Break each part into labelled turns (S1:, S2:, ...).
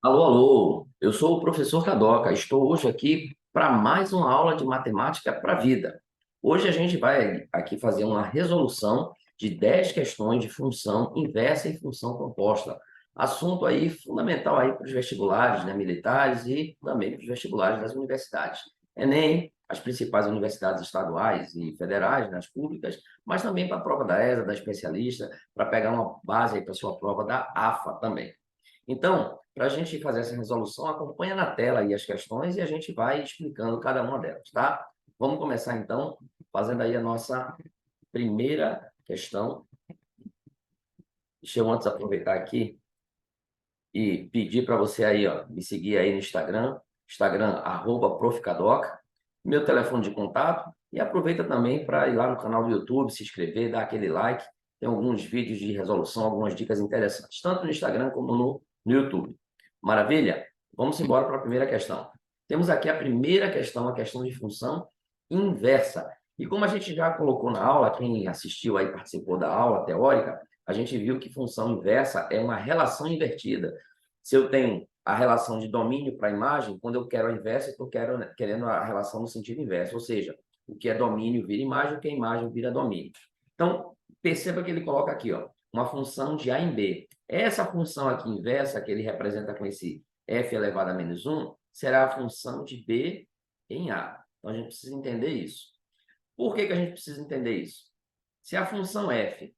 S1: Alô, alô, eu sou o professor Cadoca. Estou hoje aqui para mais uma aula de matemática para a vida. Hoje a gente vai aqui fazer uma resolução de 10 questões de função inversa e função composta. Assunto aí fundamental aí para os vestibulares, né, militares e também para os vestibulares das universidades. Enem, as principais universidades estaduais e federais, nas públicas, mas também para a prova da ESA, da especialista, para pegar uma base aí para a sua prova da AFA também. Então, para a gente fazer essa resolução, acompanha na tela aí as questões e a gente vai explicando cada uma delas, tá? Vamos começar então fazendo aí a nossa primeira questão. Deixa eu antes aproveitar aqui e pedir para você aí, ó, me seguir aí no Instagram @profcadoca, meu telefone de contato, e aproveita também para ir lá no canal do YouTube, se inscrever, dar aquele like. Tem alguns vídeos de resolução, algumas dicas interessantes, tanto no Instagram como no YouTube. Maravilha? Vamos embora para a primeira questão. Temos aqui a primeira questão, a questão de função inversa. E como a gente já colocou na aula, quem assistiu aí, participou da aula teórica, a gente viu que função inversa é uma relação invertida. Se eu tenho a relação de domínio para a imagem, quando eu quero a inversa, eu estou querendo a relação no sentido inverso, ou seja, o que é domínio vira imagem, o que é imagem vira domínio. Então, perceba que ele coloca aqui, ó, uma função de A em B. Essa função aqui inversa, que ele representa com esse f elevado a menos 1, será a função de B em A. Então, a gente precisa entender isso. Por que a gente precisa entender isso? Se a função f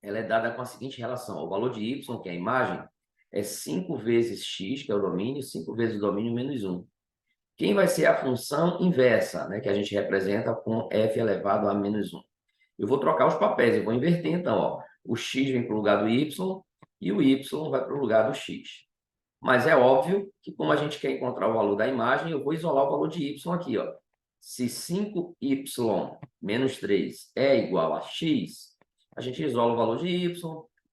S1: ela é dada com a seguinte relação: o valor de y, que é a imagem, é 5 vezes x, que é o domínio, 5 vezes o domínio menos 1. Quem vai ser a função inversa, né, que a gente representa com f elevado a menos 1? Eu vou trocar os papéis, eu vou inverter então. Ó. O x vem para o lugar do y e o y vai para o lugar do x. Mas é óbvio que, como a gente quer encontrar o valor da imagem, eu vou isolar o valor de y aqui. Ó. Se 5y menos 3 é igual a x, a gente isola o valor de y,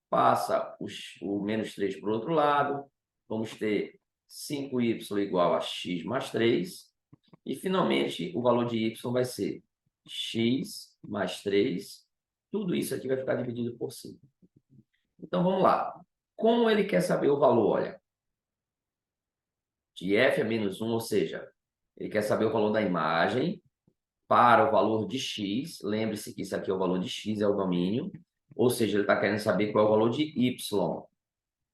S1: passa o menos 3 para o outro lado, vamos ter 5y igual a x mais 3, e finalmente o valor de y vai ser x mais 3, tudo isso aqui vai ficar dividido por 5. Então vamos lá. Como ele quer saber o valor? Olha, de f a menos 1, ou seja, ele quer saber o valor da imagem para o valor de x. Lembre-se que isso aqui é o valor de x, é o domínio. Ou seja, ele está querendo saber qual é o valor de y.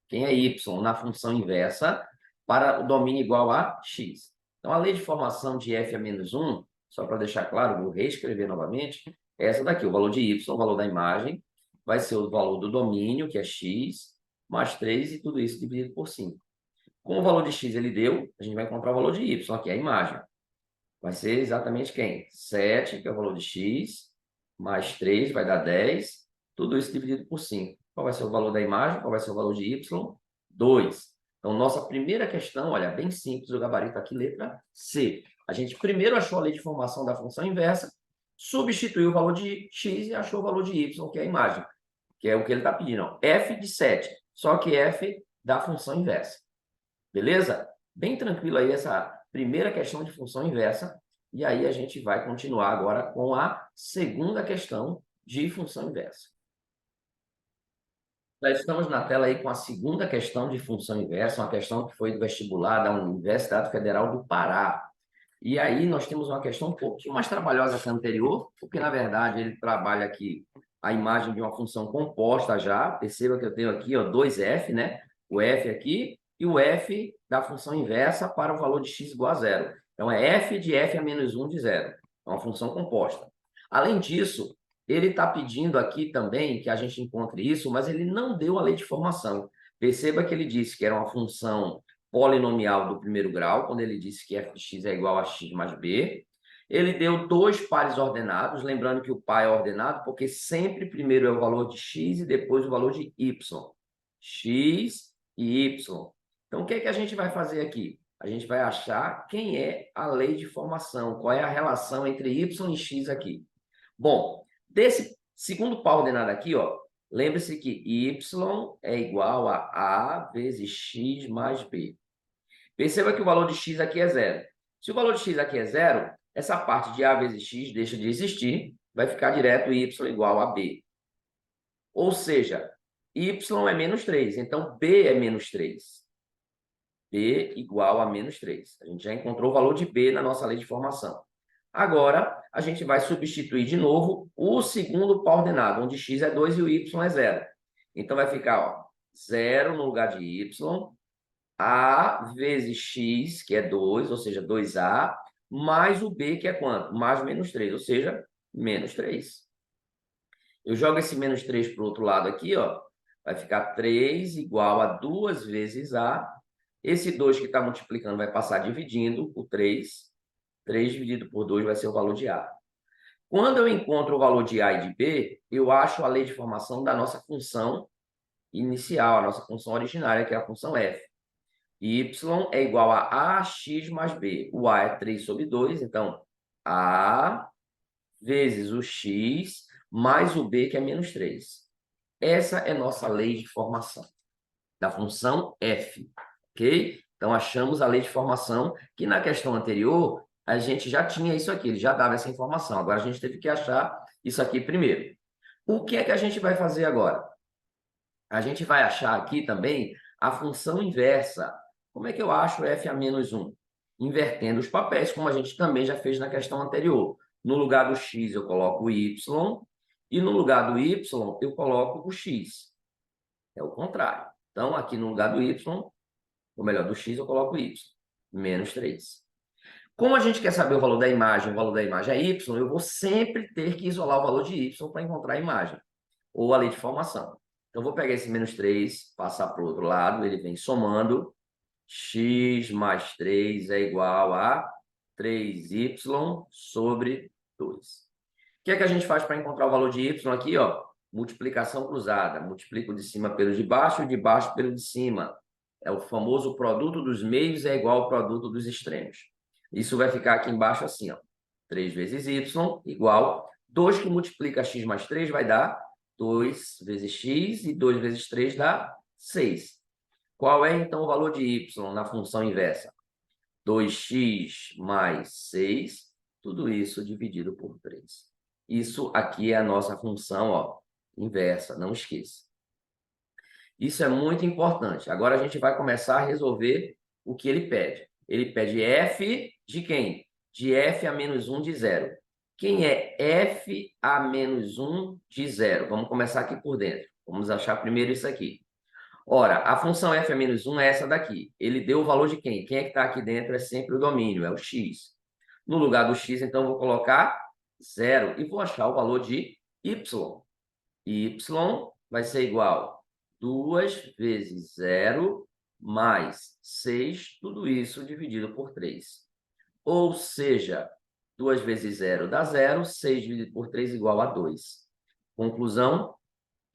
S1: Quem é y? Na função inversa para o domínio igual a x. Então, a lei de formação de f a menos 1, só para deixar claro, vou reescrever novamente, é essa daqui. O valor de y, o valor da imagem, vai ser o valor do domínio, que é x, mais 3, e tudo isso dividido por 5. Com o valor de x ele deu, a gente vai encontrar o valor de y, que é a imagem. Vai ser exatamente quem? 7, que é o valor de x, mais 3 vai dar 10, tudo isso dividido por 5. Qual vai ser o valor da imagem? Qual vai ser o valor de y? 2. Então, nossa primeira questão, olha, bem simples, o gabarito aqui, letra C. A gente primeiro achou a lei de formação da função inversa, substituiu o valor de x e achou o valor de y, que é a imagem, que é o que ele está pedindo. Ó, f de 7, só que f da função inversa. Beleza? Bem tranquilo aí essa primeira questão de função inversa. E aí a gente vai continuar agora com a segunda questão de função inversa. Já estamos na tela aí com a segunda questão de função inversa, uma questão que foi do vestibular da Universidade Federal do Pará. E aí nós temos uma questão um pouquinho mais trabalhosa que a anterior, porque na verdade ele trabalha aqui a imagem de uma função composta já. Perceba que eu tenho aqui, ó, dois f, né? O f aqui e o f da função inversa para o valor de x igual a zero. Então é f de f a menos 1 de zero. É uma função composta. Além disso, ele está pedindo aqui também que a gente encontre isso, mas ele não deu a lei de formação. Perceba que ele disse que era uma função polinomial do primeiro grau, quando ele disse que f de x é igual a x mais b. Ele deu dois pares ordenados, lembrando que o par é ordenado porque sempre primeiro é o valor de x e depois o valor de y. X e y. Então, o que é que a gente vai fazer aqui? A gente vai achar quem é a lei de formação, qual é a relação entre y e x aqui. Bom, desse segundo par ordenado aqui, ó, lembre-se que y é igual a a vezes x mais b. Perceba que o valor de x aqui é zero. Se o valor de x aqui é zero, essa parte de a vezes x deixa de existir, vai ficar direto y igual a b. Ou seja, y é menos 3, então b é menos 3. B igual a menos 3. A gente já encontrou o valor de B na nossa lei de formação. Agora, a gente vai substituir de novo o segundo par ordenado, onde x é 2 e o y é 0. Então, vai ficar, ó, 0 no lugar de y, a vezes x, que é 2, ou seja, 2a, mais o b, que é quanto? Mais menos 3, ou seja, menos 3. Eu jogo esse menos 3 para o outro lado aqui, ó, vai ficar 3 igual a 2 vezes a. Esse 2 que está multiplicando vai passar dividindo o 3. 3 dividido por 2 vai ser o valor de A. Quando eu encontro o valor de A e de B, eu acho a lei de formação da nossa função inicial, a nossa função originária, que é a função f. Y é igual a AX mais B. O A é 3 sobre 2, então A vezes o X mais o B, que é menos 3. Essa é nossa lei de formação da função f, ok? Então, achamos a lei de formação, que na questão anterior, a gente já tinha isso aqui, ele já dava essa informação. Agora, a gente teve que achar isso aqui primeiro. O que é que a gente vai fazer agora? A gente vai achar aqui também a função inversa. Como é que eu acho f a menos 1? Invertendo os papéis, como a gente também já fez na questão anterior. No lugar do x, eu coloco o y, e no lugar do y, eu coloco o x. É o contrário. Então, aqui no lugar do y, ou melhor, do x, eu coloco y, menos 3. Como a gente quer saber o valor da imagem é y, eu vou sempre ter que isolar o valor de y para encontrar a imagem, ou a lei de formação. Então, eu vou pegar esse menos 3, passar para o outro lado, ele vem somando, x mais 3 é igual a 3y sobre 2. O que é que a gente faz para encontrar o valor de y aqui, ó? Multiplicação cruzada. Multiplico o de cima pelo de baixo e o de baixo pelo de cima. É o famoso produto dos meios é igual ao produto dos extremos. Isso vai ficar aqui embaixo assim, ó. 3 vezes y igual 2 que multiplica x mais 3 vai dar 2 vezes x e 2 vezes 3 dá 6. Qual é, então, o valor de y na função inversa? 2x mais 6, tudo isso dividido por 3. Isso aqui é a nossa função, ó, inversa, não esqueça. Isso é muito importante. Agora a gente vai começar a resolver o que ele pede. Ele pede f de quem? De f a menos 1 de 0. Quem é f a menos 1 de 0? Vamos começar aqui por dentro. Vamos achar primeiro isso aqui. Ora, a função f a menos 1 é essa daqui. Ele deu o valor de quem? Quem é que está aqui dentro é sempre o domínio, é o x. No lugar do x, então, eu vou colocar 0 e vou achar o valor de y. Y vai ser igual a 2 vezes 0 mais 6, tudo isso dividido por 3. Ou seja, 2 vezes 0 dá 0, 6 dividido por 3 igual a 2. Conclusão,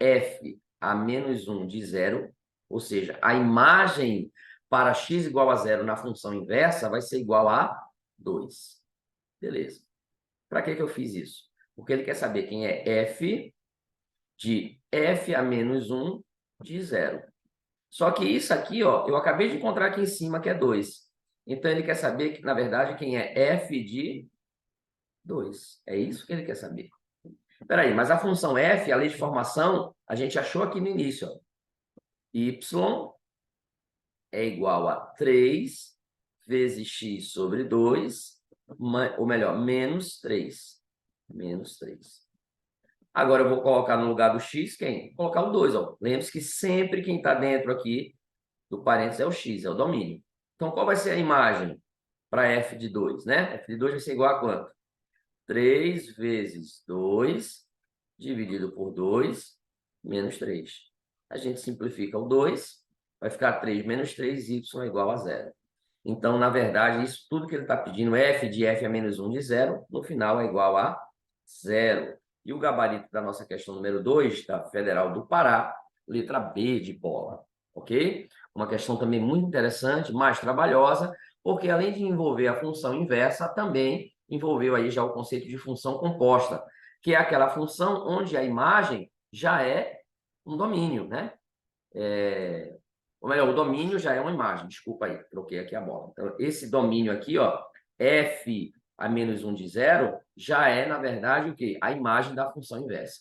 S1: f a menos 1 de 0, ou seja, a imagem para x igual a 0 na função inversa vai ser igual a 2. Beleza. Para que eu fiz isso? Porque ele quer saber quem é f de f a menos 1 de 0. Só que isso aqui, ó, eu acabei de encontrar aqui em cima, que é 2. Então, ele quer saber, que, na verdade, quem é f de 2. É isso que ele quer saber. Espera aí, mas a função f, a lei de formação, a gente achou aqui no início. Ó. Y é igual a 3 vezes x sobre 2, ou melhor, menos 3. Menos 3. Agora eu vou colocar no lugar do x quem? Vou colocar o 2. Lembre-se que sempre quem está dentro aqui do parênteses é o x, é o domínio. Então, qual vai ser a imagem para f de 2, né? F de 2 vai ser igual a quanto? 3 vezes 2 dividido por 2 menos 3. A gente simplifica o 2, vai ficar 3 menos 3, y é igual a 0. Então, na verdade, isso tudo que ele está pedindo, f de f a menos 1 de 0, no final é igual a 0. E o gabarito da nossa questão número 2, da Federal do Pará, letra B de bola, ok? Uma questão também muito interessante, mais trabalhosa, porque além de envolver a função inversa, também envolveu aí já o conceito de função composta, que é aquela função onde a imagem já é um domínio, né? Ou melhor, o domínio já é uma imagem. Desculpa aí, troquei aqui a bola. Então, esse domínio aqui, ó, f a menos 1 de 0, já é, na verdade, o quê? A imagem da função inversa.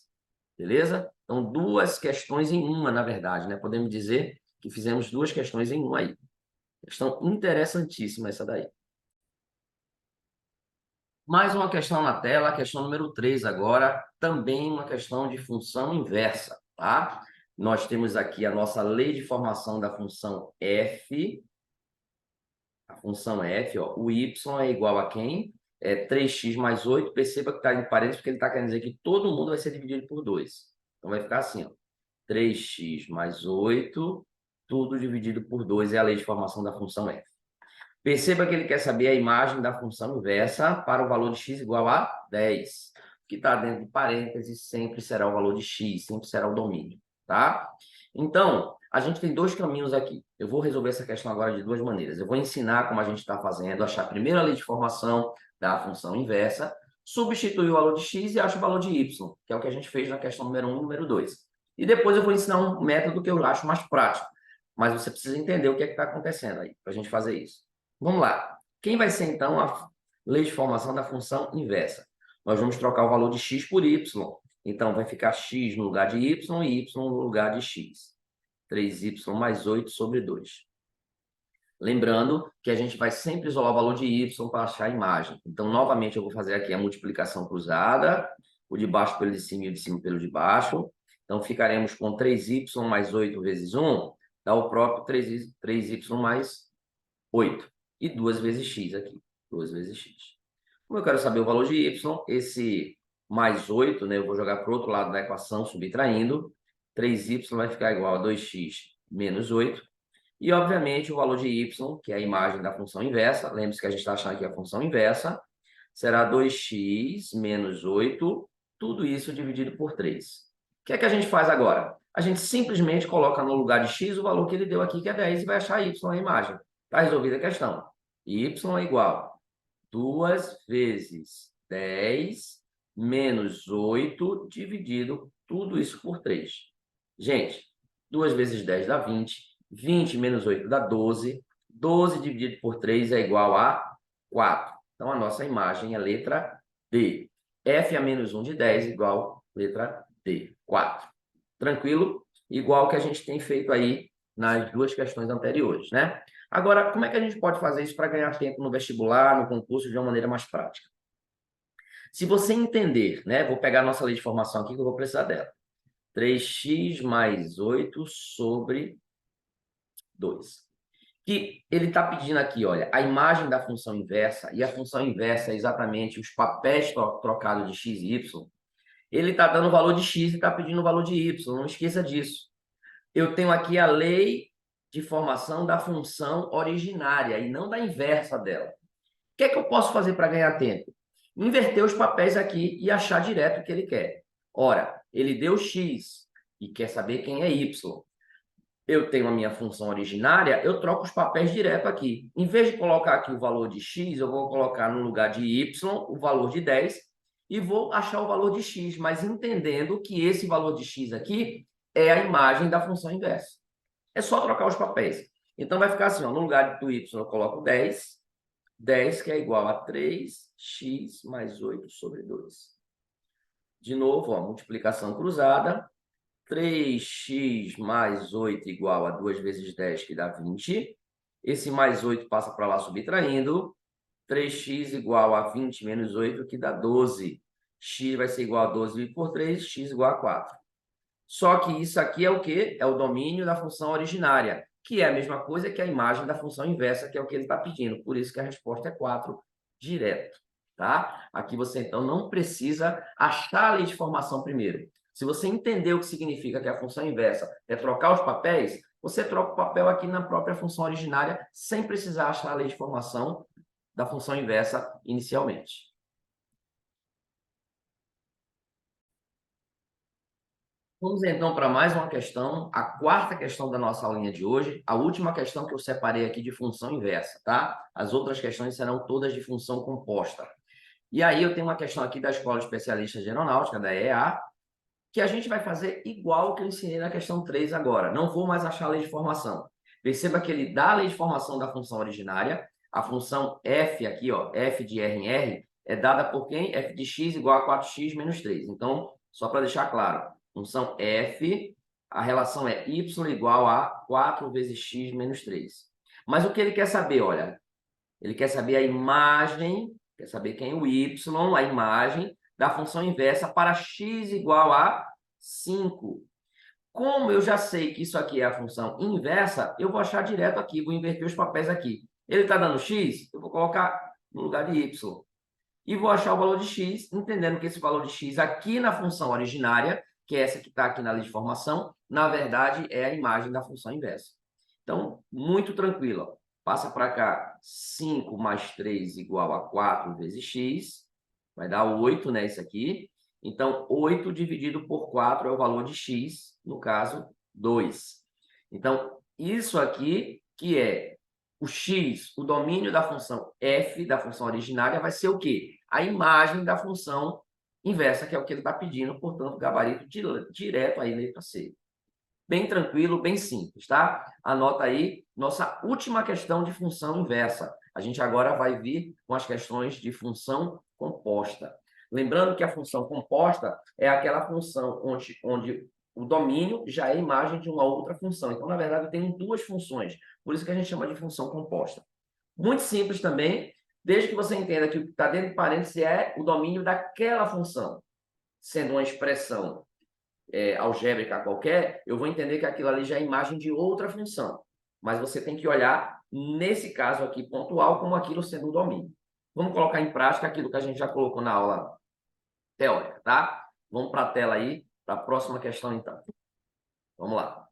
S1: Beleza? Então, duas questões em uma, na verdade, né? Podemos dizer que fizemos duas questões em uma aí. Questão interessantíssima essa daí. Mais uma questão na tela, a questão número 3 agora, também uma questão de função inversa, tá? Nós temos aqui a nossa lei de formação da função f, a função f, ó, o y é igual a quem? É 3x mais 8, perceba que está em parênteses porque ele está querendo dizer que todo mundo vai ser dividido por 2. Então vai ficar assim, ó, 3x mais 8, tudo dividido por 2 é a lei de formação da função f. Perceba que ele quer saber a imagem da função inversa para o valor de x igual a 10. O que está dentro de parênteses sempre será o valor de x, sempre será o domínio, tá? Então, a gente tem dois caminhos aqui. Eu vou resolver essa questão agora de duas maneiras. Eu vou ensinar como a gente está fazendo, achar primeiro a lei de formação da função inversa, substituir o valor de x e acho o valor de y, que é o que a gente fez na questão número 1 e número 2. E depois eu vou ensinar um método que eu acho mais prático. Mas você precisa entender o que é que está acontecendo aí, para a gente fazer isso. Vamos lá. Quem vai ser, então, a lei de formação da função inversa? Nós vamos trocar o valor de x por y. Então, vai ficar x no lugar de y e y no lugar de x. 3y mais 8 sobre 2. Lembrando que a gente vai sempre isolar o valor de y para achar a imagem. Então, novamente, eu vou fazer aqui a multiplicação cruzada. O de baixo pelo de cima e o de cima pelo de baixo. Então, ficaremos com 3y mais 8 vezes 1, dá o próprio 3y mais 8. E 2 vezes x aqui. 2 vezes x. Como eu quero saber o valor de y, esse mais 8, né, eu vou jogar para o outro lado da equação, subtraindo. 3y vai ficar igual a 2x menos 8. E, obviamente, o valor de y, que é a imagem da função inversa, lembre-se que a gente está achando aqui a função inversa, será 2x menos 8, tudo isso dividido por 3. O que é que a gente faz agora? A gente simplesmente coloca no lugar de x o valor que ele deu aqui, que é 10, e vai achar y na imagem. Está resolvida a questão. Y é igual a 2 vezes 10 menos 8 dividido tudo isso por 3. Gente, 2 vezes 10 dá 20. 20 menos 8 dá 12. 12 dividido por 3 é igual a 4. Então, a nossa imagem é a letra D. F a menos 1 de 10 igual letra D, 4. Tranquilo? Igual que a gente tem feito aí nas duas questões anteriores, né? Agora, como é que a gente pode fazer isso para ganhar tempo no vestibular, no concurso, de uma maneira mais prática? Se você entender, né? Vou pegar a nossa lei de formação aqui, que eu vou precisar dela. 3x mais 8 sobre 2. Que ele está pedindo aqui, olha, a imagem da função inversa, e a função inversa é exatamente os papéis trocados de x e y. Ele está dando o valor de x e está pedindo o valor de y, não esqueça disso. Eu tenho aqui a lei de formação da função originária e não da inversa dela. O que é que eu posso fazer para ganhar tempo? Inverter os papéis aqui e achar direto o que ele quer. Ora, ele deu x e quer saber quem é y. Eu tenho a minha função originária, eu troco os papéis direto aqui. Em vez de colocar aqui o valor de x, eu vou colocar no lugar de y o valor de 10 e vou achar o valor de x, mas entendendo que esse valor de x aqui é a imagem da função inversa. É só trocar os papéis. Então, vai ficar assim, ó, no lugar do y eu coloco 10, 10 que é igual a 3x mais 8 sobre 2. De novo, ó, multiplicação cruzada. 3x mais 8 igual a 2 vezes 10, que dá 20. Esse mais 8 passa para lá subtraindo. 3x igual a 20 menos 8, que dá 12. X vai ser igual a 12 por 3, x igual a 4. Só que isso aqui é o quê? É o domínio da função originária, que é a mesma coisa que a imagem da função inversa, que é o que ele está pedindo. Por isso que a resposta é 4, direto. Tá? Aqui você, então, não precisa achar a lei de formação primeiro. Se você entender o que significa que a função inversa é trocar os papéis, você troca o papel aqui na própria função originária, sem precisar achar a lei de formação da função inversa inicialmente. Vamos então para mais uma questão, a quarta questão da nossa aulinha de hoje, a última questão que eu separei aqui de função inversa, tá? As outras questões serão todas de função composta. E aí eu tenho uma questão aqui da Escola Especialista de Aeronáutica, da EA, que a gente vai fazer igual que eu ensinei na questão 3 agora. Não vou mais achar a lei de formação. Perceba que ele dá a lei de formação da função originária, a função f aqui, ó, f de r em r, é dada por quem? F de x igual a 4x menos 3. Então, só para deixar claro, função f, a relação é y igual a 4 vezes x menos 3. Mas o que ele quer saber, olha, ele quer saber a imagem, quer saber quem é o y, a imagem da função inversa para x igual a 5. Como eu já sei que isso aqui é a função inversa, eu vou achar direto aqui, vou inverter os papéis aqui. Ele está dando x, eu vou colocar no lugar de y. E vou achar o valor de x, entendendo que esse valor de x aqui na função originária, que é essa que está aqui na lista de formação, na verdade é a imagem da função inversa. Então, muito tranquilo. Ó. Passa para cá, 5 mais 3 igual a 4 vezes x. Vai dar 8, né, isso aqui. Então, 8 dividido por 4 é o valor de x, no caso, 2. Então, isso aqui, que é o x, o domínio da função f, da função originária, vai ser o quê? A imagem da função inversa, que é o que ele está pedindo, portanto, gabarito direto aí, letra C. Bem tranquilo, bem simples, tá? Anota aí nossa última questão de função inversa. A gente agora vai vir com as questões de função composta. Lembrando que a função composta é aquela função onde o domínio já é a imagem de uma outra função. Então, na verdade, eu tenho duas funções. Por isso que a gente chama de função composta. Muito simples também, desde que você entenda que o que está dentro de parênteses é o domínio daquela função. Sendo uma expressão algébrica qualquer, eu vou entender que aquilo ali já é imagem de outra função. Mas você tem que olhar, nesse caso aqui, pontual, como aquilo sendo o domínio. Vamos colocar em prática aquilo que a gente já colocou na aula teórica, tá? Vamos para a tela aí, para a próxima questão, então. Vamos lá.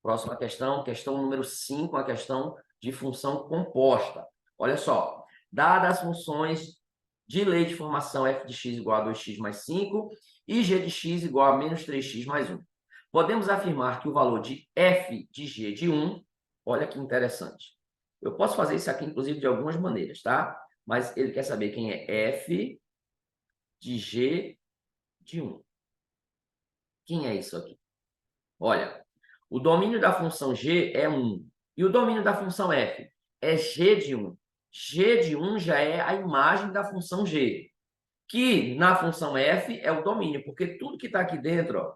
S1: Próxima questão, questão número 5, a questão de função composta. Olha só, dadas as funções de lei de formação f de x igual a 2x mais 5 e g de x igual a menos 3x mais 1. Podemos afirmar que o valor de f de g de 1, olha que interessante. Eu posso fazer isso aqui, inclusive, de algumas maneiras, tá? Mas ele quer saber quem é f de g de 1. Quem é isso aqui? Olha, o domínio da função g é 1. E o domínio da função f é g de 1. G de 1 já é a imagem da função g, que na função f é o domínio, porque tudo que está aqui dentro, ó,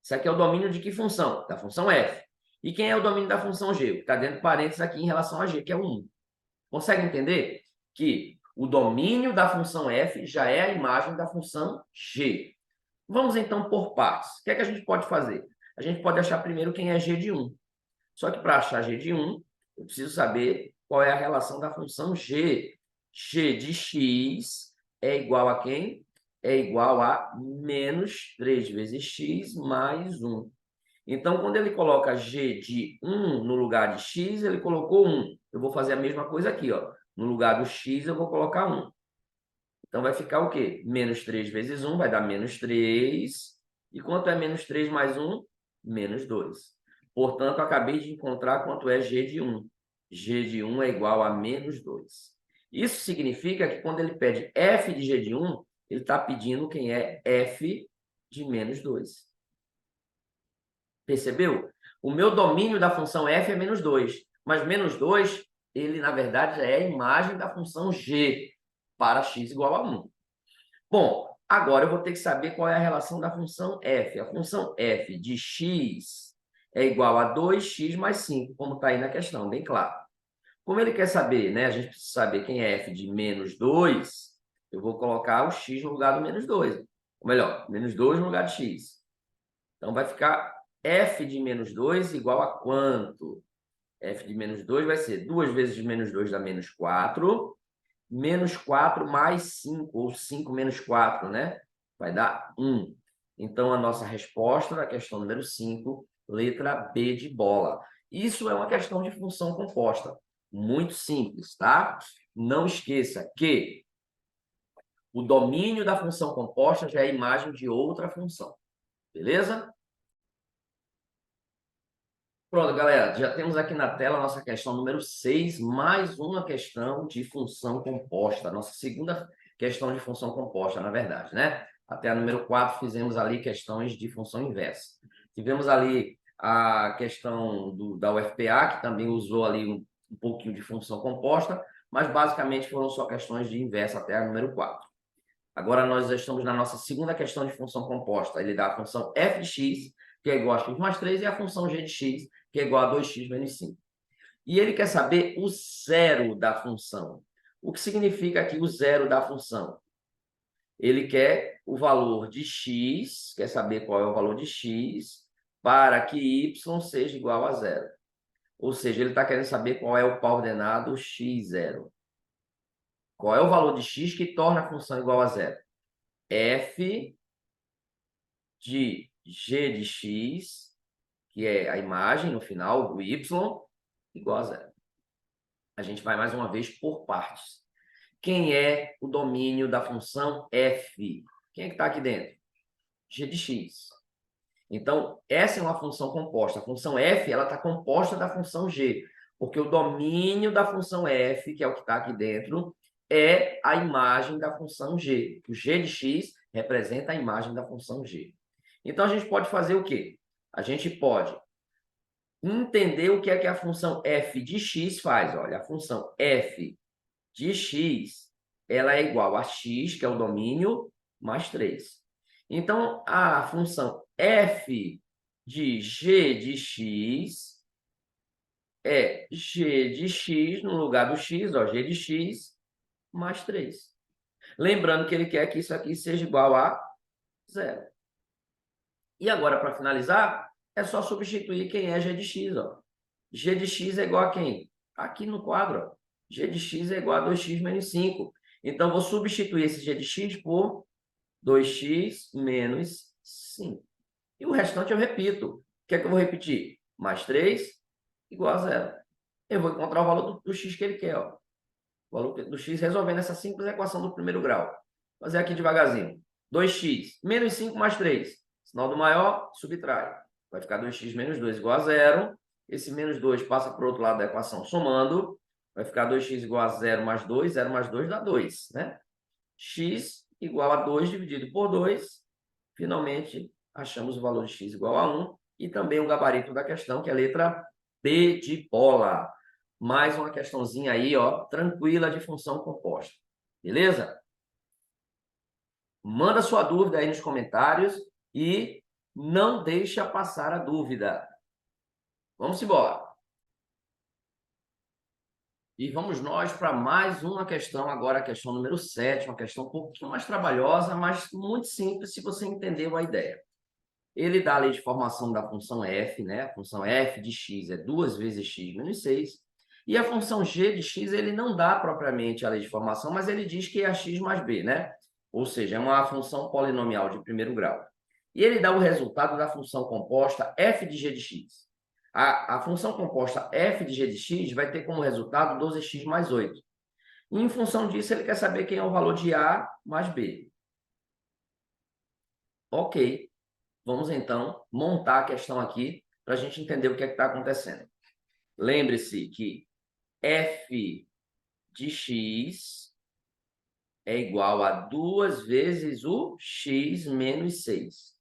S1: isso aqui é o domínio de que função? Da função f. E quem é o domínio da função g? O que está dentro de parênteses aqui em relação a g, que é o 1. Consegue entender que o domínio da função f já é a imagem da função g? Vamos então por partes. O que é que a gente pode fazer? A gente pode achar primeiro quem é g de 1. Só que para achar g de 1, eu preciso saber qual é a relação da função g. G de x é igual a quem? É igual a menos 3 vezes x mais 1. Então, quando ele coloca g de 1 no lugar de x, ele colocou 1. Eu vou fazer a mesma coisa aqui, ó. No lugar do x, eu vou colocar 1. Então, vai ficar o quê? Menos 3 vezes 1 vai dar menos 3. E quanto é menos 3 mais 1? Menos 2. Portanto, acabei de encontrar quanto é g de 1. G de 1 é igual a menos 2. Isso significa que quando ele pede f de g de 1, ele está pedindo quem é f de menos 2. Percebeu? O meu domínio da função f é menos 2. Mas menos 2, ele, na verdade, é a imagem da função g para x igual a 1. Bom, agora eu vou ter que saber qual é a relação da função f. A função f de x é igual a 2x mais 5, como está aí na questão, bem claro. Como ele quer saber, né? A gente precisa saber quem é f de menos 2, eu vou colocar o x no lugar do menos 2. Ou melhor, menos 2 no lugar de x. Então, vai ficar f de menos 2 igual a quanto? F de menos 2 vai ser 2 vezes menos 2 dá menos 4. Menos 4 mais 5, ou 5 menos 4, né? Vai dar 1. Então, a nossa resposta na questão número 5, letra B de bola. Isso é uma questão de função composta. Muito simples, tá? Não esqueça que o domínio da função composta já é a imagem de outra função. Beleza? Pronto, galera, já temos aqui na tela a nossa questão número 6, mais uma questão de função composta, nossa segunda questão de função composta, na verdade, né? Até a número 4 fizemos ali questões de função inversa. Tivemos ali a questão da UFPA, que também usou ali um pouquinho de função composta, mas basicamente foram só questões de inversa até a número 4. Agora nós já estamos na nossa segunda questão de função composta. Ele dá a função f de x, que é igual a x mais 3, e a função g de x, que é igual a 2x menos 5. E ele quer saber o zero da função. O que significa aqui o zero da função? Ele quer o valor de x, quer saber qual é o valor de x, para que y seja igual a zero. Ou seja, ele está querendo saber qual é o coordenado x0. Qual é o valor de x que torna a função igual a zero? F de g de x, que é a imagem no final, o y, igual a zero. A gente vai mais uma vez por partes. Quem é o domínio da função f? Quem é que está aqui dentro? G de x. Então, essa é uma função composta. A função f ela está composta da função g, porque o domínio da função f, que é o que está aqui dentro, é a imagem da função g. O g de x representa a imagem da função g. Então, a gente pode fazer o quê? A gente pode entender o que é que a função f de x faz. Olha, a função f de x ela é igual a x, que é o domínio, mais 3. Então, a função f de g de x é g de x, no lugar do x, ó, g de x, mais 3. Lembrando que ele quer que isso aqui seja igual a zero. E agora, para finalizar, é só substituir quem é g de x. Ó. G de x é igual a quem? Aqui no quadro. Ó. G de x é igual a 2x menos 5. Então, vou substituir esse g de x por 2x menos 5. E o restante eu repito. O que é que eu vou repetir? Mais 3 igual a zero. Eu vou encontrar o valor do x que ele quer. Ó. O valor do x resolvendo essa simples equação do primeiro grau. Vou fazer aqui devagarzinho. 2x menos 5 mais 3. Sinal do maior, subtrai. Vai ficar 2x menos 2 igual a zero. Esse menos 2 passa para o outro lado da equação somando. Vai ficar 2x igual a 0 mais 2. 0 mais 2 dá 2, né? X igual a 2 dividido por 2. Finalmente, achamos o valor de x igual a 1. E também o gabarito da questão, que é a letra B de bola. Mais uma questãozinha aí, ó, tranquila de função composta. Beleza? Manda sua dúvida aí nos comentários e não deixa passar a dúvida. Vamos embora. E vamos nós para mais uma questão, agora a questão número 7, uma questão um pouquinho mais trabalhosa, mas muito simples se você entendeu a ideia. Ele dá a lei de formação da função f, né? A função f de x é 2 vezes x menos 6. E a função g de x, ele não dá propriamente a lei de formação, mas ele diz que é a x mais b, né? Ou seja, é uma função polinomial de primeiro grau. E ele dá o resultado da função composta f de g de x. A função composta f de g de x vai ter como resultado 12x mais 8. E em função disso, ele quer saber quem é o valor de a mais b. Ok. Vamos, então, montar a questão aqui para a gente entender o que é que está acontecendo. Lembre-se que f de x é igual a 2 vezes o x menos 6.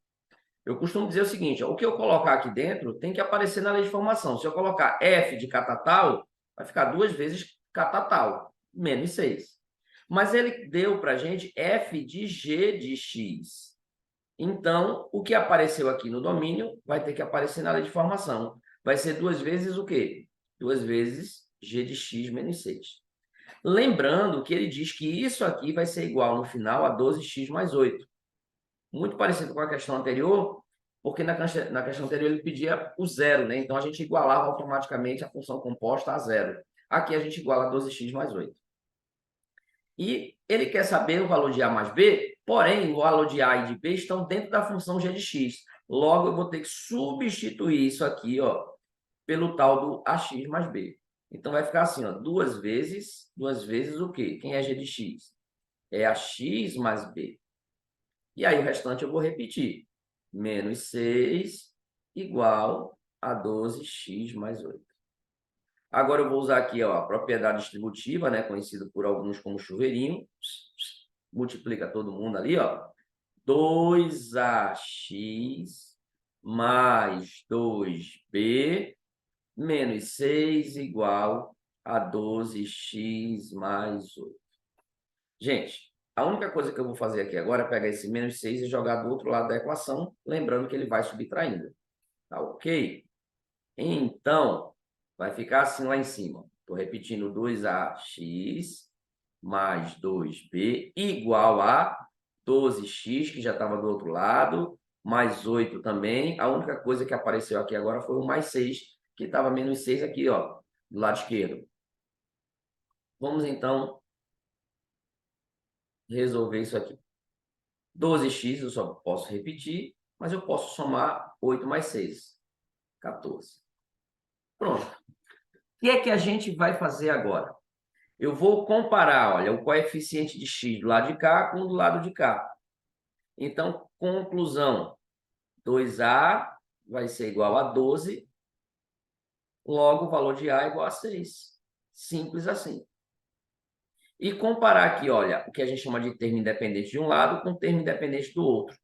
S1: Eu costumo dizer o seguinte, ó, o que eu colocar aqui dentro tem que aparecer na lei de formação. Se eu colocar f de catatal, vai ficar 2 vezes catatal, menos 6. Mas ele deu para a gente f de g de x. Então, o que apareceu aqui no domínio vai ter que aparecer na lei de formação. Vai ser 2 vezes o quê? 2 vezes g de x menos 6. Lembrando que ele diz que isso aqui vai ser igual no final a 12x mais 8. Muito parecido com a questão anterior, porque na questão anterior ele pedia o zero, né? Então a gente igualava automaticamente a função composta a zero. Aqui a gente iguala 12x mais 8. E ele quer saber o valor de A mais B, porém, o valor de A e de B estão dentro da função g de x. Logo, eu vou ter que substituir isso aqui, ó, pelo tal do ax mais b. Então, vai ficar assim, ó, duas vezes o quê? Quem é g de x? É ax mais b. E aí, o restante eu vou repetir. Menos 6 igual a 12x mais 8. Agora eu vou usar aqui ó, a propriedade distributiva, né, conhecido por alguns como chuveirinho. Multiplica todo mundo ali, ó. 2ax mais 2b menos 6 igual a 12x mais 8. Gente, a única coisa que eu vou fazer aqui agora é pegar esse menos 6 e jogar do outro lado da equação, lembrando que ele vai subtraindo. Tá ok? Então, Vai ficar assim lá em cima. Estou repetindo 2ax mais 2b igual a 12x, que já estava do outro lado, mais 8 também. A única coisa que apareceu aqui agora foi o mais 6, que estava menos 6 aqui, ó, do lado esquerdo. Vamos, então, resolver isso aqui. 12x eu só posso repetir, mas eu posso somar 8 mais 6, 14. Pronto. O que é que a gente vai fazer agora? Eu vou comparar, olha, o coeficiente de x do lado de cá com o do lado de cá. Então, conclusão, 2a vai ser igual a 12, logo o valor de a é igual a 6. Simples assim. E comparar aqui, olha, o que a gente chama de termo independente de um lado com termo independente do outro.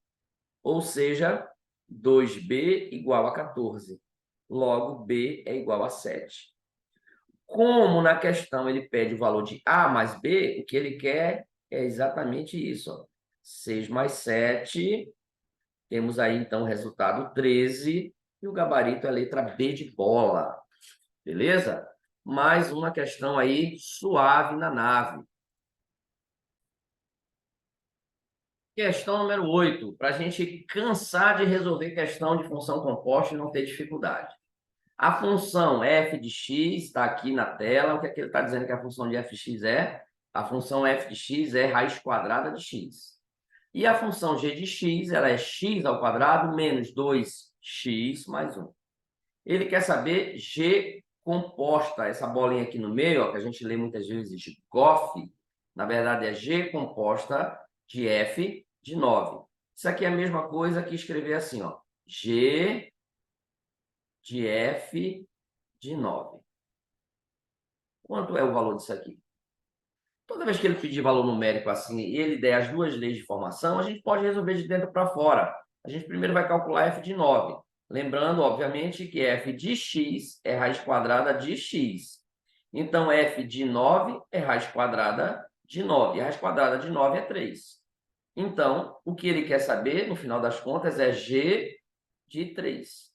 S1: Ou seja, 2b igual a 14. Logo, b é igual a 7. Como na questão ele pede o valor de a mais b, o que ele quer é exatamente isso. Ó. 6 mais 7, temos aí então o resultado 13, e o gabarito é a letra B de bola. Beleza? Mais uma questão aí suave na nave. Questão número 8, para a gente cansar de resolver questão de função composta e não ter dificuldade. A função f de x está aqui na tela. O que é que ele está dizendo que a função de f de x é? A função f de x é raiz quadrada de x. E a função g de x, ela é x ao quadrado menos 2x mais 1. Ele quer saber g composta, essa bolinha aqui no meio, ó, que a gente lê muitas vezes GOF, na verdade é g composta de f de 9. Isso aqui é a mesma coisa que escrever assim, ó, g de f de 9. Quanto é o valor disso aqui? Toda vez que ele pedir valor numérico assim e ele der as duas leis de formação, a gente pode resolver de dentro para fora. A gente primeiro vai calcular f de 9. Lembrando, obviamente, que f de x é raiz quadrada de x. Então, f de 9 é raiz quadrada de 9. E a raiz quadrada de 9 é 3. Então, o que ele quer saber, no final das contas, é g de 3.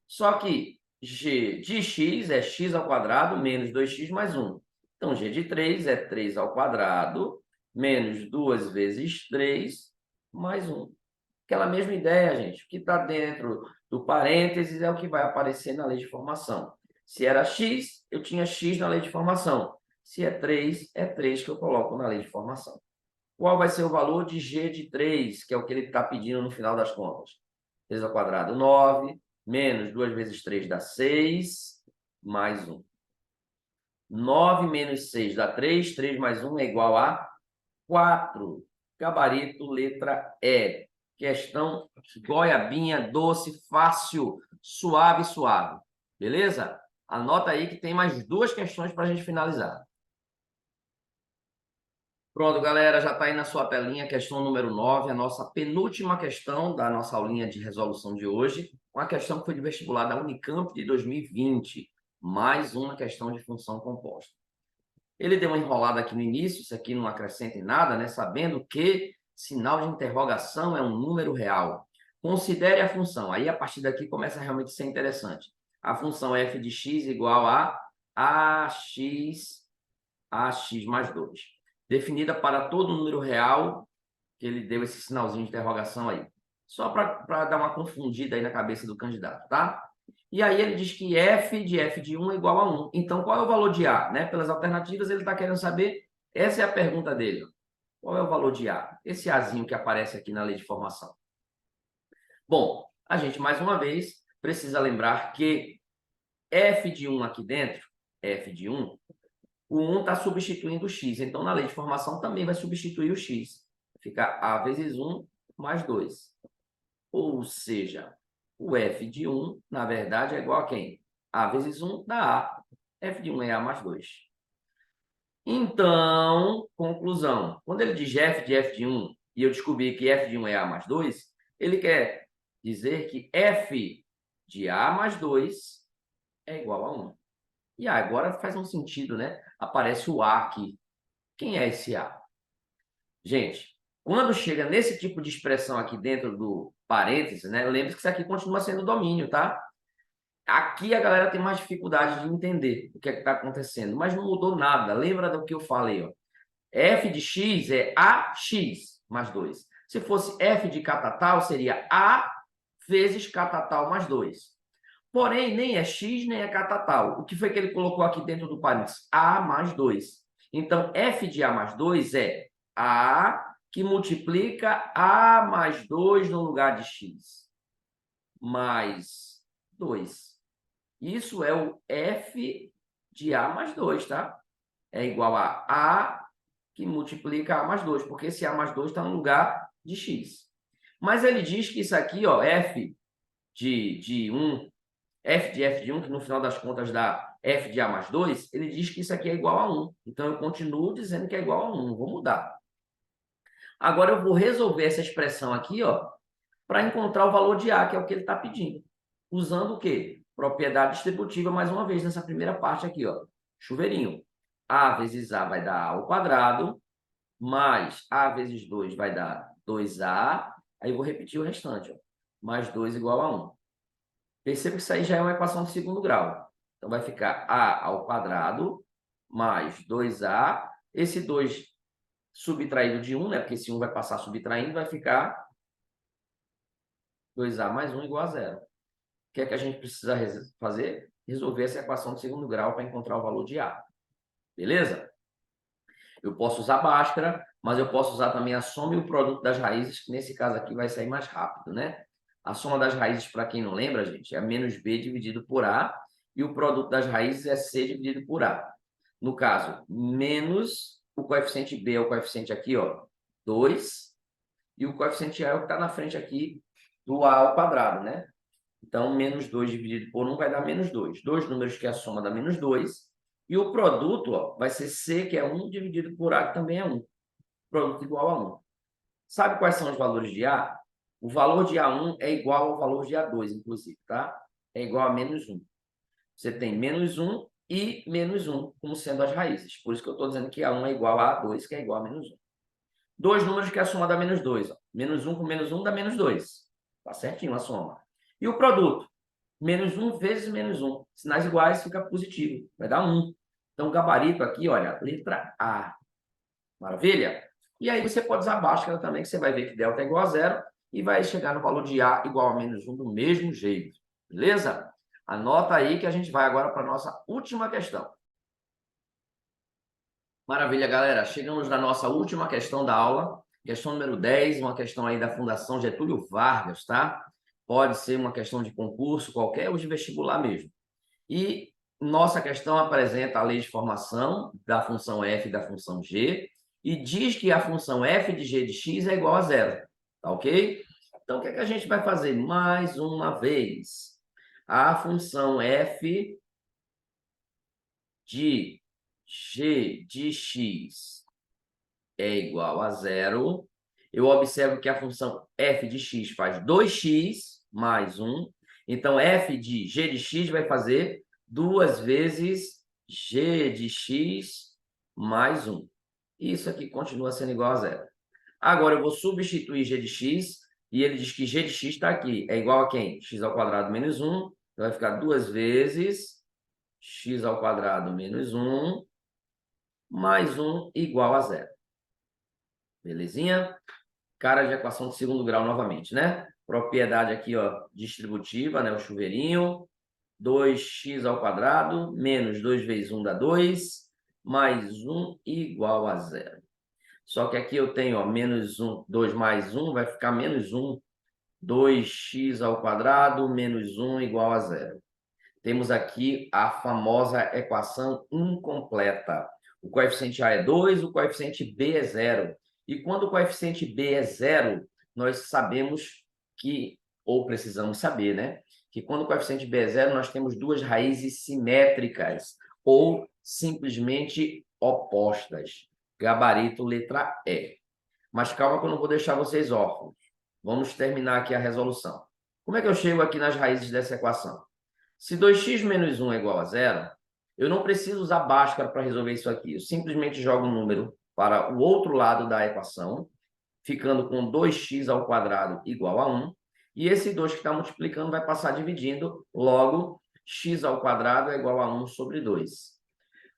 S1: Só que g de x é x ao quadrado menos 2x mais 1. Então, g de 3 é 3 ao quadrado menos 2 vezes 3 mais 1. Aquela mesma ideia, gente. O que está dentro do parênteses é o que vai aparecer na lei de formação. Se era x, eu tinha x na lei de formação. Se é 3 que eu coloco na lei de formação. Qual vai ser o valor de g de 3, que é o que ele está pedindo no final das contas? 3 ao quadrado, 9, menos 2 vezes 3 dá 6, mais 1. 9 menos 6 dá 3, 3 mais 1 é igual a 4. Gabarito, letra E. Questão goiabinha, doce, fácil, suave, suave. Beleza? Anota aí que tem mais duas questões para a gente finalizar. Pronto, galera, já está aí na sua telinha, questão número 9, a nossa penúltima questão da nossa aulinha de resolução de hoje, uma questão que foi de vestibular da Unicamp de 2020, mais uma questão de função composta. Ele deu uma enrolada aqui no início, isso aqui não acrescenta em nada, né? Sabendo que sinal de interrogação é um número real. Considere a função, aí a partir daqui começa a realmente ser interessante. A função f de x igual a ax mais 2. Definida para todo número real, que ele deu esse sinalzinho de interrogação aí. Só para dar uma confundida aí na cabeça do candidato, tá? E aí ele diz que f de 1 é igual a 1. Então, qual é o valor de a? Né? Pelas alternativas, ele está querendo saber, essa é a pergunta dele. Qual é o valor de a? Esse azinho que aparece aqui na lei de formação. Bom, a gente, mais uma vez, precisa lembrar que f de 1 aqui dentro, f de 1, o 1 está substituindo o x. Então, na lei de formação também vai substituir o x. Fica a vezes 1 mais 2. Ou seja, o f de 1, na verdade, é igual a quem? A vezes 1 dá a. F de 1 é a mais 2. Então, conclusão. Quando ele diz f de 1, e eu descobri que f de 1 é a mais 2, ele quer dizer que f de a mais 2 é igual a 1. E agora faz um sentido, né? Aparece o A aqui. Quem é esse A? Gente, quando chega nesse tipo de expressão aqui dentro do parênteses, né? Lembre-se que isso aqui continua sendo domínio, tá? Aqui a galera tem mais dificuldade de entender o que é que está acontecendo, mas não mudou nada. Lembra do que eu falei, ó? F de x é AX mais 2. Se fosse F de catatal, seria A vezes catatal mais 2. Porém, nem é x, nem é catatal. O que foi que ele colocou aqui dentro do parênteses? A mais 2. Então, F de A mais 2 é A que multiplica A mais 2 no lugar de x, mais 2. Isso é o F de A mais 2, tá? É igual a A que multiplica A mais 2, porque esse A mais 2 está no lugar de x. Mas ele diz que isso aqui, ó, de 1, F de 1, que no final das contas dá F de A mais 2, ele diz que isso aqui é igual a 1. Então, eu continuo dizendo que é igual a 1, não vou mudar. Agora, eu vou resolver essa expressão aqui, ó, para encontrar o valor de A, que é o que ele está pedindo. Usando o quê? Propriedade distributiva, mais uma vez, nessa primeira parte aqui, ó. Chuveirinho. A vezes A vai dar A ao quadrado, mais A vezes 2 vai dar 2A. Aí eu vou repetir o restante, ó. Mais 2 igual a 1. Perceba que isso aí já é uma equação de segundo grau. Então, vai ficar A ao quadrado mais 2A. Esse 2 subtraído de 1, né? Porque esse 1 vai passar subtraindo, vai ficar 2A mais 1 igual a 0. O que é que a gente precisa fazer? Resolver essa equação de segundo grau para encontrar o valor de A. Beleza? Eu posso usar Bhaskara, mas eu posso usar também a soma e o produto das raízes, que nesse caso aqui vai sair mais rápido, né? A soma das raízes, para quem não lembra, gente, é menos B dividido por A, e o produto das raízes é C dividido por A. No caso, menos o coeficiente B é o coeficiente aqui, ó, 2, e o coeficiente A é o que está na frente aqui do A ao quadrado, né? Então, menos 2 dividido por 1 vai dar menos 2. Dois números que a soma dá menos 2. E o produto, ó, vai ser C, que é 1, dividido por A, que também é 1. Produto igual a 1. Sabe quais são os valores de A? O valor de A1 é igual ao valor de A2, inclusive, tá? É igual a menos 1. Você tem menos 1 e menos 1 como sendo as raízes. Por isso que eu estou dizendo que A1 é igual a A2, que é igual a menos 1. Dois números que a soma dá menos 2. Ó. Menos 1 com menos 1 dá menos 2. Tá certinho a soma. E o produto? Menos 1 vezes menos 1. Sinais iguais fica positivo. Vai dar 1. Então, o gabarito aqui, olha, letra A. Maravilha? E aí você pode usar a Bhaskara também, que você vai ver que delta é igual a 0 e vai chegar no valor de A igual a menos 1 do mesmo jeito. Beleza? Anota aí que a gente vai agora para a nossa última questão. Maravilha, galera. Chegamos na nossa última questão da aula. Questão número 10, uma questão aí da Fundação Getúlio Vargas, tá? Pode ser uma questão de concurso qualquer ou de vestibular mesmo. E nossa questão apresenta a lei de formação da função f e da função g e diz que a função f de g de x é igual a 0, tá ok? Então, o que é que a gente vai fazer? Mais uma vez, a função f de g de x é igual a 0. Eu observo que a função f de x faz 2x mais 1. Então, f de g de x vai fazer 2 vezes g de x mais 1. Isso aqui continua sendo igual a 0. Agora, eu vou substituir g de x, e ele diz que g de x está aqui. É igual a quem? X ao quadrado menos 1. Então, vai ficar 2 vezes x ao quadrado menos 1 mais 1 igual a 0. Belezinha? Cara de equação de segundo grau novamente, né? Propriedade aqui, ó, distributiva, né? O chuveirinho. 2x ao quadrado menos 2 vezes 1 dá 2, mais 1 igual a 0. Só que aqui eu tenho, ó, menos 1, 2 mais 1 vai ficar menos 1. 2x ao quadrado menos 1 igual a 0. Temos aqui a famosa equação incompleta. O coeficiente A é 2, o coeficiente B é 0. E quando o coeficiente B é 0, nós sabemos que, ou precisamos saber, né? Que quando o coeficiente B é 0, nós temos duas raízes simétricas, ou simplesmente opostas. Gabarito letra E. Mas calma que eu não vou deixar vocês órfãos. Vamos terminar aqui a resolução. Como é que eu chego aqui nas raízes dessa equação? Se 2x menos 1 é igual a 0, eu não preciso usar Bhaskara para resolver isso aqui. Eu simplesmente jogo um número para o outro lado da equação, ficando com 2x ao quadrado igual a 1. E esse 2 que está multiplicando vai passar dividindo. Logo, x ao quadrado é igual a 1 sobre 2.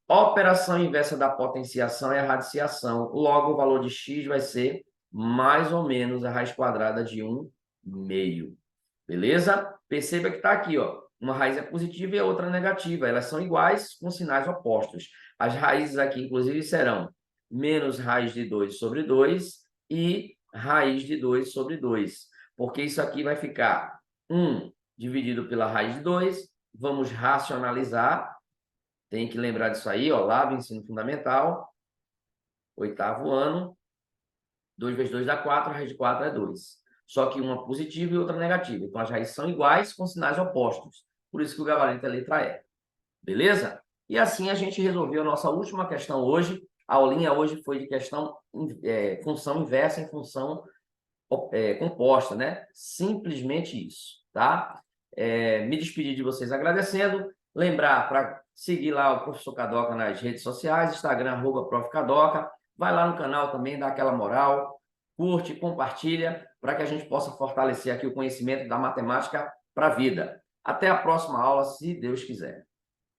S1: A operação inversa da potenciação é a radiciação. Logo, o valor de x vai ser mais ou menos a raiz quadrada de 1 meio. Beleza? Perceba que está aqui, ó. Uma raiz é positiva e a outra negativa. Elas são iguais com sinais opostos. As raízes aqui, inclusive, serão menos raiz de 2 sobre 2 e raiz de 2 sobre 2. Porque isso aqui vai ficar 1 dividido pela raiz de 2. Vamos racionalizar. Tem que lembrar disso aí, ó, lá do ensino fundamental, 8º ano. 2 vezes 2 dá 4, a raiz de 4 é 2. Só que uma positiva e outra negativa. Então, as raízes são iguais com sinais opostos. Por isso que o gabarito é letra E. Beleza? E assim a gente resolveu a nossa última questão hoje. A aulinha hoje foi de função inversa em função composta, né? Simplesmente isso, tá? Me despedir de vocês agradecendo. Lembrar para seguir lá o Professor Cadoca nas redes sociais, Instagram, @Prof. Cadoca. Vai lá no canal também, dá aquela moral, curte, compartilha, para que a gente possa fortalecer aqui o conhecimento da matemática para a vida. Até a próxima aula, se Deus quiser.